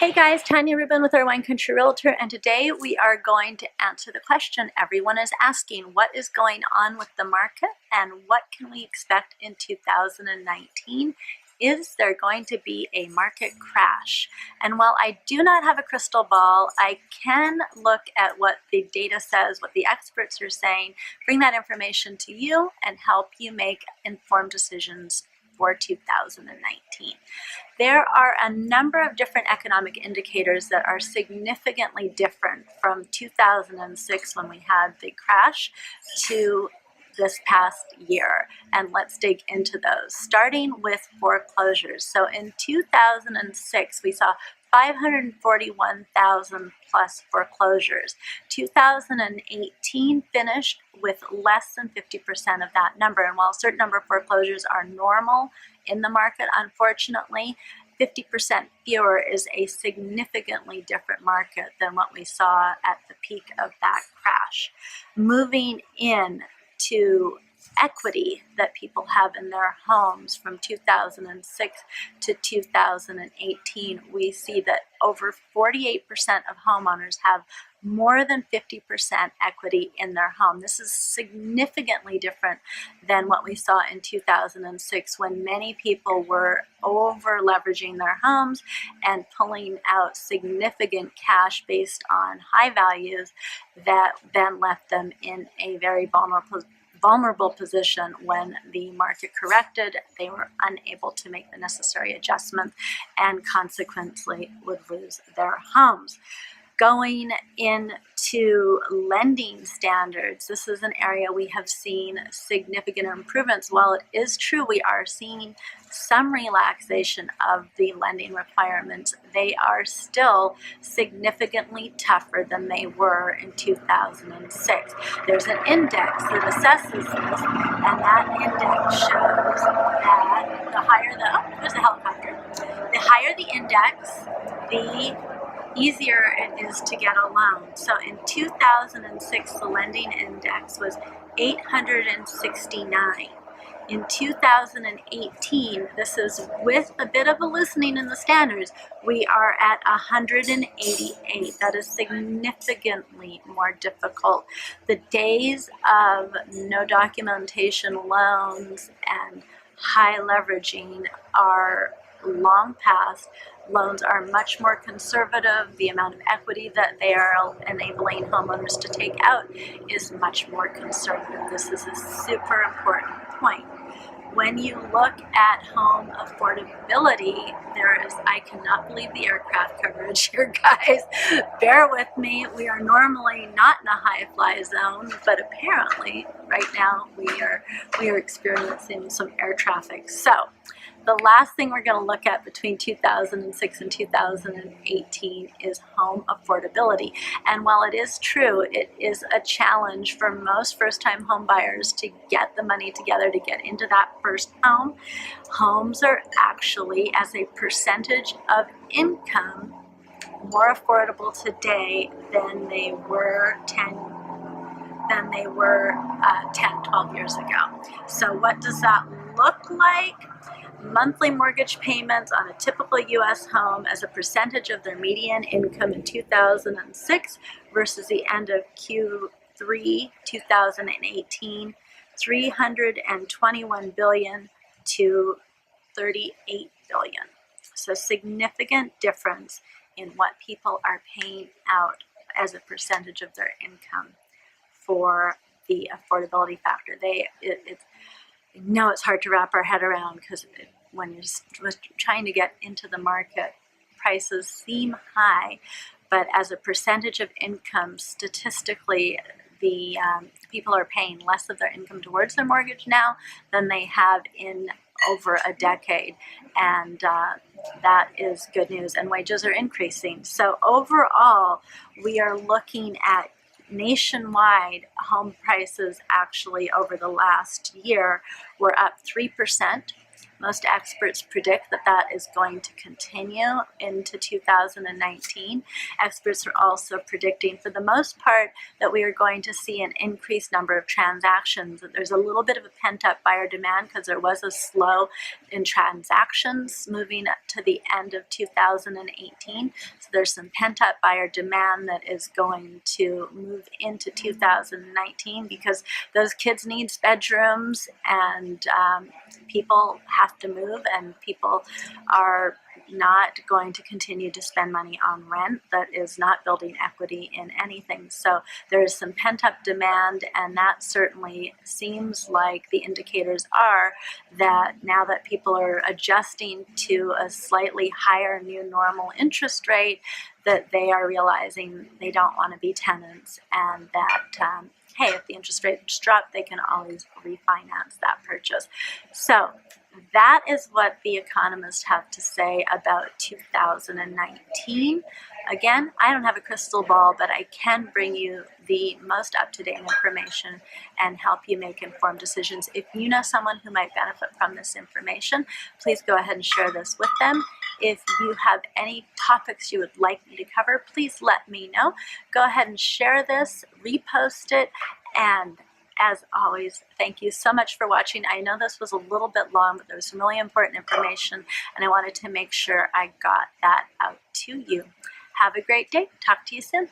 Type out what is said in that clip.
Hey guys, Tanya Rubin with our Wine Country Realtor, and today we are going to answer the question everyone is asking: what is going on with the market and what can we expect in 2019? Is there going to be a market crash? And while I do not have a crystal ball, I can look at what the data says, what the experts are saying, bring that information to you and help you make informed decisions for 2019. There are a number of different economic indicators that are significantly different from 2006 when we had the crash to this past year, and let's dig into those, starting with foreclosures. So in 2006 we saw 541,000 plus foreclosures. 2018 finished with less than 50% of that number, and while a certain number of foreclosures are normal in the market, unfortunately 50% fewer is a significantly different market than what we saw at the peak of that crash. Moving in to equity that people have in their homes from 2006 to 2018, we see that over 48% of homeowners have more than 50% equity in their home. This is significantly different than what we saw in 2006 when many people were over leveraging their homes and pulling out significant cash based on high values that then left them in a very vulnerable position. When the market corrected, they were unable to make the necessary adjustments and consequently would lose their homes. Going into lending standards, this is an area we have seen significant improvements. While it is true we are seeing some relaxation of the lending requirements, they are still significantly tougher than they were in 2006. There's an index that assesses this, and that index shows that the higher the index, the easier it is to get a loan. So in 2006, the lending index was 869. In 2018, this is with a bit of a loosening in the standards, we are at 188. That is significantly more difficult. The days of no documentation loans and high leveraging are long past. Loans are much more conservative. The amount of equity that they are enabling homeowners to take out is much more conservative. This is a super important point. When you look at home affordability, I cannot believe the aircraft coverage here, guys. Bear with me. We are normally not in a high fly zone, but apparently right now we are experiencing some air traffic. So the last thing we're going to look at between 2006 and 2018 is home affordability. And while it is true, it is a challenge for most first-time home buyers to get the money together to get into that first home. Homes are actually, as a percentage of income, more affordable today than they were 10, 12 years ago. So what does that look like? Monthly mortgage payments on a typical U.S. home as a percentage of their median income in 2006 versus the end of Q3 2018, $321 billion to $38 billion. So significant difference in what people are paying out as a percentage of their income for the affordability factor. No, it's hard to wrap our head around because when you're trying to get into the market, prices seem high, but as a percentage of income, statistically, the people are paying less of their income towards their mortgage now than they have in over a decade, and that is good news, and wages are increasing. So overall, we are looking at nationwide home prices actually over the last year were up 3%. Most experts predict that that is going to continue into 2019. Experts are also predicting, for the most part, that we are going to see an increased number of transactions. There's a little bit of a pent-up buyer demand because there was a slow in transactions moving up to the end of 2018. So there's some pent-up buyer demand that is going to move into 2019 because those kids need bedrooms, and people have to move, and people are not going to continue to spend money on rent that is not building equity in anything. So there's some pent-up demand, and that certainly seems like the indicators are that now that people are adjusting to a slightly higher new normal interest rate, that they are realizing they don't want to be tenants, and that hey, if the interest rates drop, they can always refinance that purchase. So that is what the economists have to say about 2019. Again, I don't have a crystal ball, but I can bring you the most up-to-date information and help you make informed decisions. If you know someone who might benefit from this information, please go ahead and share this with them. If you have any topics you would like me to cover, please let me know. Go ahead and share this, repost it, and as always, thank you so much for watching. I know this was a little bit long, but there was some really important information, and I wanted to make sure I got that out to you. Have a great day. Talk to you soon.